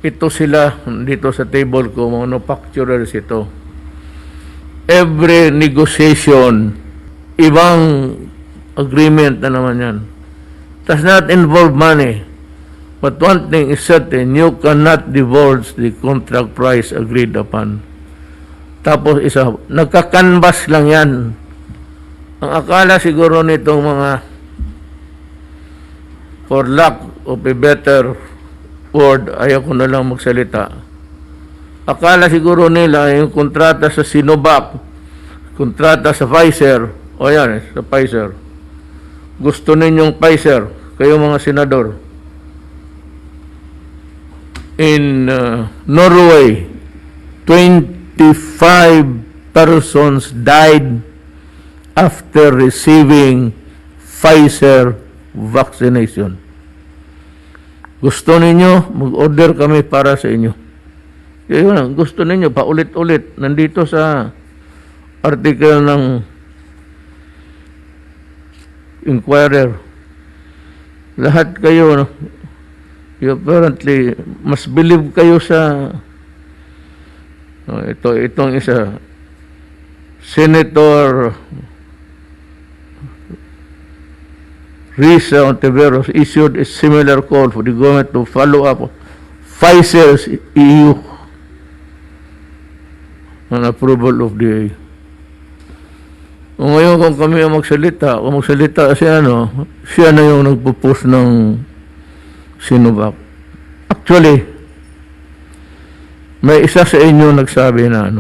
ito sila dito sa table ko, manufacturers ito. Every negotiation, ibang agreement na naman yan. Does not involve money. But one thing is certain, you cannot divulge the contract price agreed upon. Tapos isa, nagkakanvas lang yan. Ang akala siguro nitong mga, for lack of a better word, ayaw ko na lang magsalita. Akala siguro nila yung kontrata sa Sinovac, kontrata sa Pfizer, o yan, sa Pfizer. Gusto ninyong Pfizer, kayo mga senador. In Norway, 25 persons died after receiving Pfizer vaccination. Gusto ninyo, mag-order kami para sa inyo. Yun, gusto ninyo, paulit-ulit. Nandito sa article ng Inquirer. Lahat kayo, you apparently, mas believe kayo sa, itong isa, Senator Risa Ontiveros issued a similar call for the government to follow up Pfizer's EU on approval of the ngayon kung kami ang magsalita, siya na yung nagpo-post ng Sinovac. Actually, may isa sa inyo nagsabi na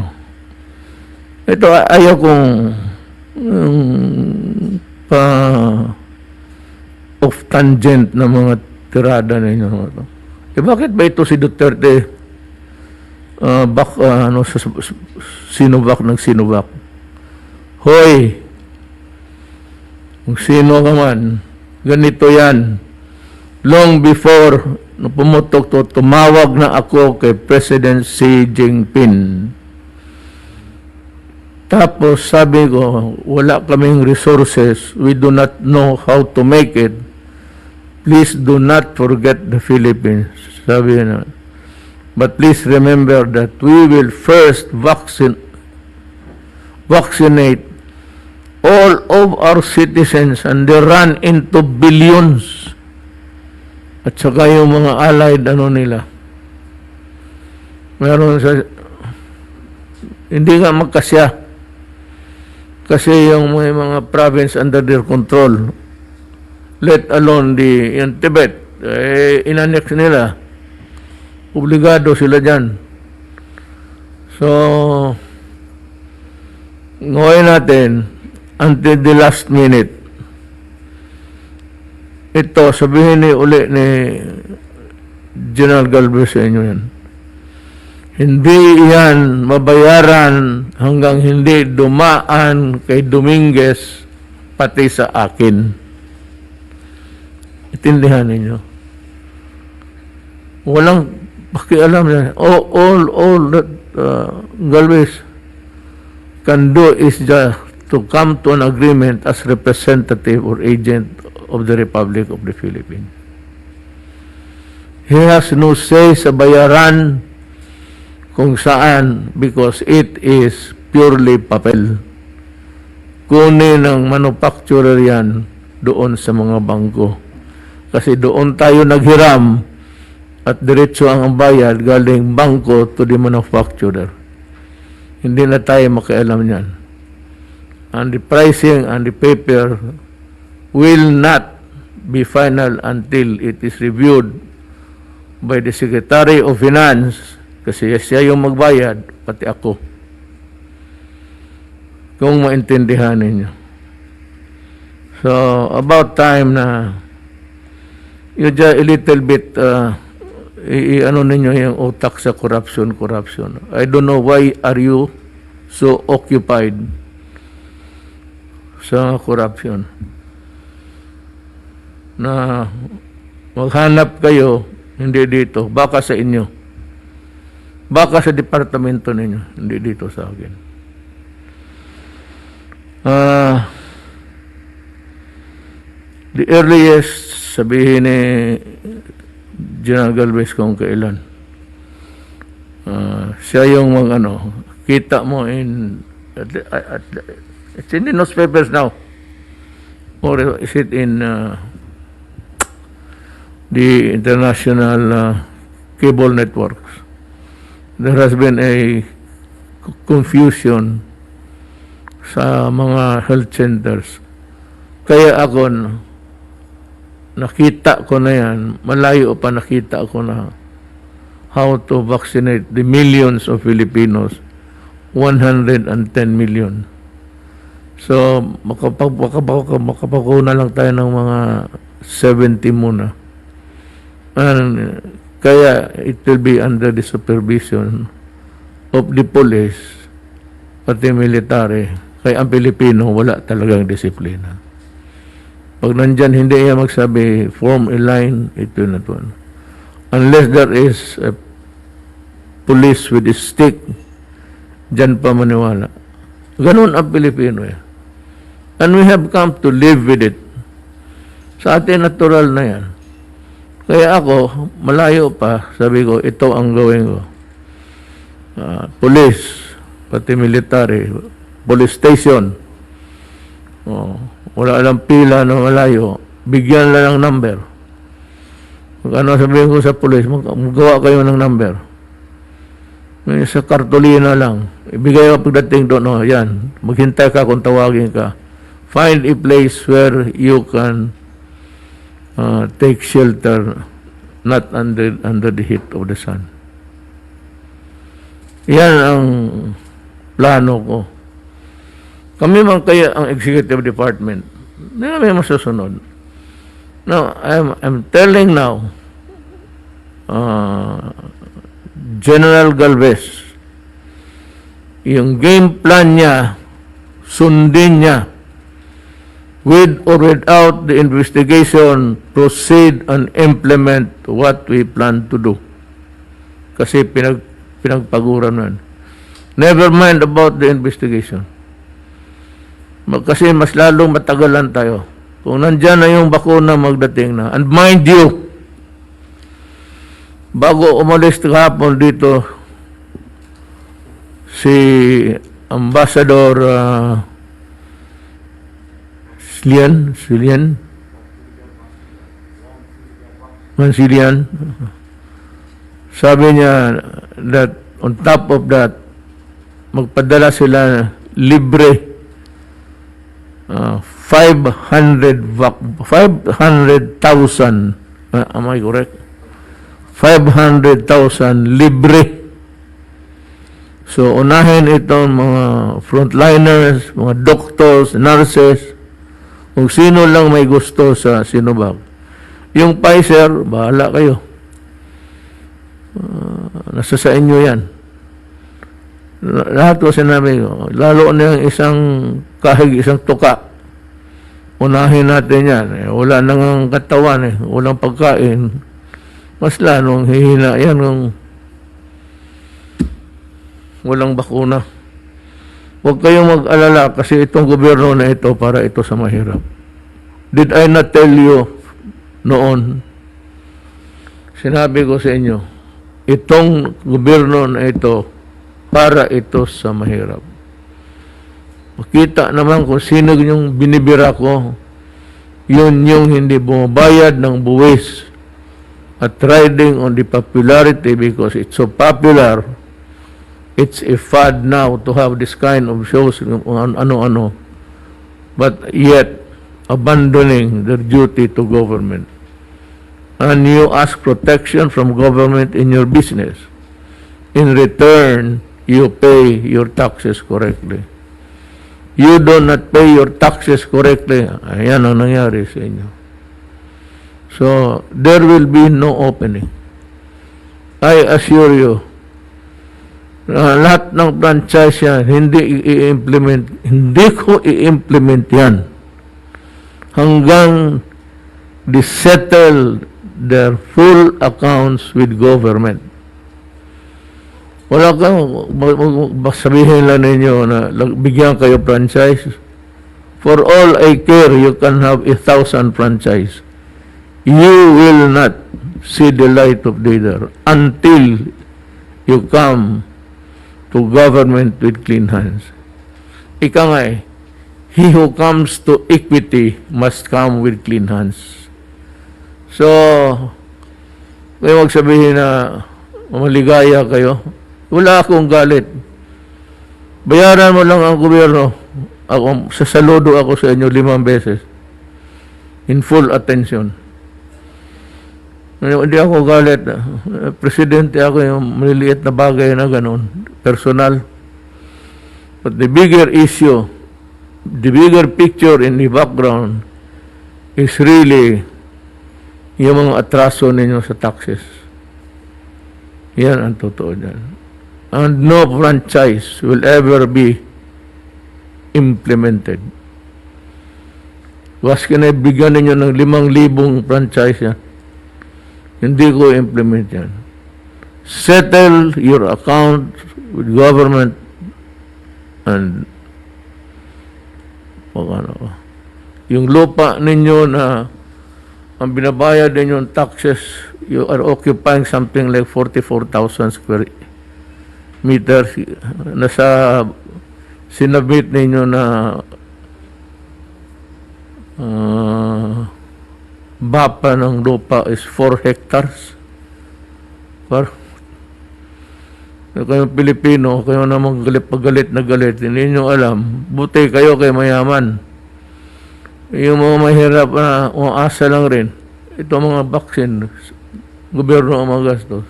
ito ayaw kong off tangent na mga tirada ninyo. Bakit ba ito si Duterte sa Sinovac ng Sinovac? Hoy, kung sino ka man, ganito yan. Long before pumutok to, tumawag na ako kay President Xi Jinping. Tapos sabi ko, wala kaming resources. We do not know how to make it. Please do not forget the Philippines. Sabi na. But please remember that we will first vaccinate all of our citizens and they run into billions. At saka yung mga allied nila. Meron sa hindi nga magkasya. Kasi yung mga province under their control, let alone yung Tibet, inanex nila. Obligado sila dyan. So, ngayon natin, until the last minute, ito, sabihin uli ni General Galvez sa inyo yan. Hindi yan mabayaran hanggang hindi dumaan kay Dominguez pati sa akin. Itindihan ninyo. Walang pakialam na. All that Galvez can do is just to come to an agreement as representative or agent of the Republic of the Philippines. He has no say sa bayaran kung saan because it is purely papel. Kunin ng manufacturer yan doon sa mga bangko. Kasi doon tayo naghiram at diretso ang bayad galing bangko to the manufacturer. Hindi na tayo makialam yan. And the pricing and the paper will not be final until it is reviewed by the Secretary of Finance kasi siya yung magbayad, pati ako. Kung maintindihan ninyo. So, about time na you just a little bit ninyo yung utak sa corruption. I don't know why are you so occupied sa corruption. Na maghanap kayo, hindi dito, baka sa inyo. Baka sa departamento ninyo, hindi dito sa akin. The earliest, sabihin ni General Galvez kung kailan. siya yung kita mo it's in the newspapers now. Or is it in the international cable networks? There has been a confusion sa mga health centers. Kaya ako, nakita ko na yan, malayo pa nakita ko na how to vaccinate the millions of Filipinos, 110 million. So, makapakuna lang tayo ng mga 70 muna. And kaya it will be under the supervision of the police, pati military. Kaya ang Pilipino, wala talagang disiplina. Pag nandyan, hindi niya magsabi, form a line, ito na ito. Unless there is a police with a stick, dyan pa maniwala. Ganun ang Pilipino eh. And we have come to live with it. Sa atin, natural na yan. Kaya ako, malayo pa, sabi ko, ito ang gawin ko. Police, pati military, police station. Wala lang pila na malayo. Bigyan lang ng number. Ano sabihin ko sa police, magawa kayo ng number. Sa kartolina lang. Ibigay ko pagdating doon, yan. Maghintay ka kung tawagin ka. Find a place where you can take shelter, not under the heat of the sun. Yan ang plano ko. Kami man kaya ang executive department, hindi namin masusunod. Now, I'm telling now, General Galvez, yung game plan niya, sundin niya, with or without the investigation, proceed and implement what we plan to do. Kasi pinagpaguran nun. Never mind about the investigation. Kasi mas lalong matagalan tayo. Kung nandyan na yung bakuna magdating na. And mind you, bago umalis kahapon dito, si Ambassador Mansilian, sabi niya that on top of that, magpadala sila libre 500,000, am I correct? 500,000 libre. So, unahin itong mga frontliners, mga doctors, nurses, kung sino lang may gusto sa Sinovac. Yung Pfizer, bahala kayo. Nasa sa inyo yan. Lahat ko sinabi ko, lalo na yung isang kahig, isang tuka. Unahin natin yan. Wala nang katawan, walang pagkain. Mas lalong hihina yan kung walang bakuna. Huwag kayong mag-alala kasi itong gobyerno na ito para ito sa mahirap. Did I not tell you noon? Sinabi ko sa inyo, itong gobyerno na ito para ito sa mahirap. Makita naman kung sino yung binibira ko, yun yung hindi bumabayad ng buwis at riding on the popularity because it's so popular. It's a fad now to have this kind of shows, ano-ano, but yet abandoning their duty to government. And you ask protection from government in your business. In return, you pay your taxes correctly. You do not pay your taxes correctly. Ayan ang nangyari sa inyo. So, there will be no opening. I assure you, lahat ng franchise yan, hindi ko i-implement yan hanggang they settle their full accounts with government. Wala kang sabihin lang ninyo na bigyan kayo franchise. For all I care, you can have 1,000 franchise. You will not see the light of day there until you come to government with clean hands. Ika nga eh, he who comes to equity must come with clean hands. So, may magsabihin na maligaya kayo. Wala akong galit. Bayaran mo lang ang gobyerno. Ako, sasaludo ako sa inyo 5 beses. In full attention. Hindi ako galit. Presidente ako yung maliliit na bagay na ganun. Personal. But the bigger issue, the bigger picture in the background is really yung mga atraso ninyo sa taxes. Yan ang totoo dyan. And no franchise will ever be implemented. Waskin na bigyan ninyo ng 5,000 franchise yan. Hindi ko implement yan. Settle your account with government and yung lupa ninyo na ang binabayad ninyong taxes, you are occupying something like 44,000 square meters. Nasa sinabit ninyo na bapa ng lupa is 4 hectares. Kayong Pilipino, kayo namang galit na galit, hindi nyo alam, buti kayo kay mayaman. Yung mga mahirap na umaasa lang rin, ito mga vaccine, gobyerno ang mga gastos.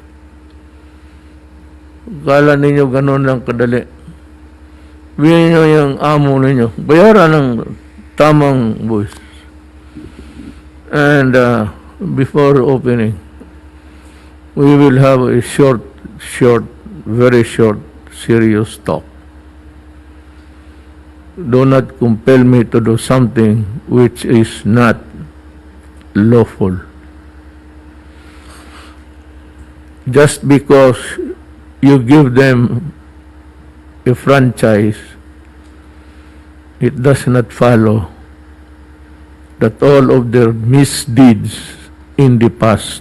Kala ninyo ganun lang kadali. Bigyan nyo yung amo ninyo, bayaran ng tamang buwis. And before opening, we will have a very short, serious talk. Do not compel me to do something which is not lawful. Just because you give them a franchise, it does not follow that all of their misdeeds in the past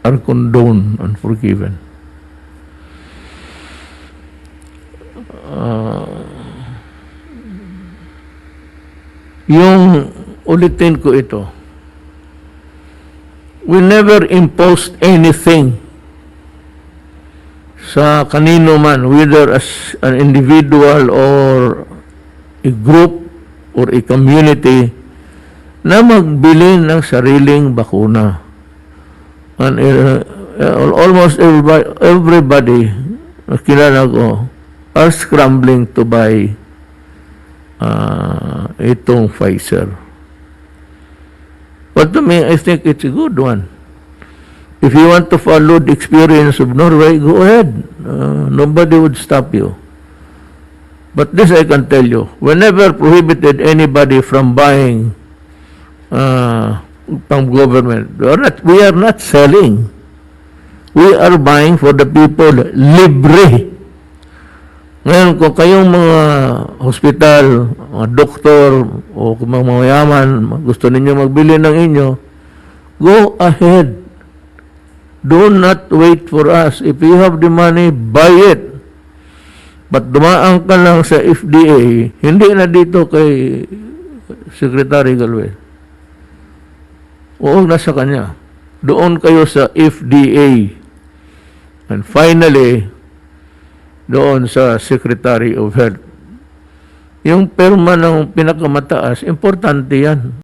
are condoned and forgiven. Yung ulitin ko ito, we never imposed anything sa kanino man, whether as an individual or a group or a community, na magbili ng sariling bakuna. And almost everybody na kilala ko are scrambling to buy itong Pfizer. But to me, I think it's a good one. If you want to follow the experience of Norway, go ahead. Nobody would stop you. But this I can tell you, whenever prohibited anybody from buying from government, we are not selling. We are buying for the people, libre. Ngayon, kung kayong mga hospital, mga doktor, o mga mayaman, gusto ninyo magbili ng inyo, go ahead. Do not wait for us. If you have the money, buy it. But dumaan ka lang sa FDA, hindi na dito kay Secretary Galvez. Oo, nasa kanya. Doon kayo sa FDA. And finally, doon sa Secretary of Health. Yung perma ng pinakamataas, importante yan.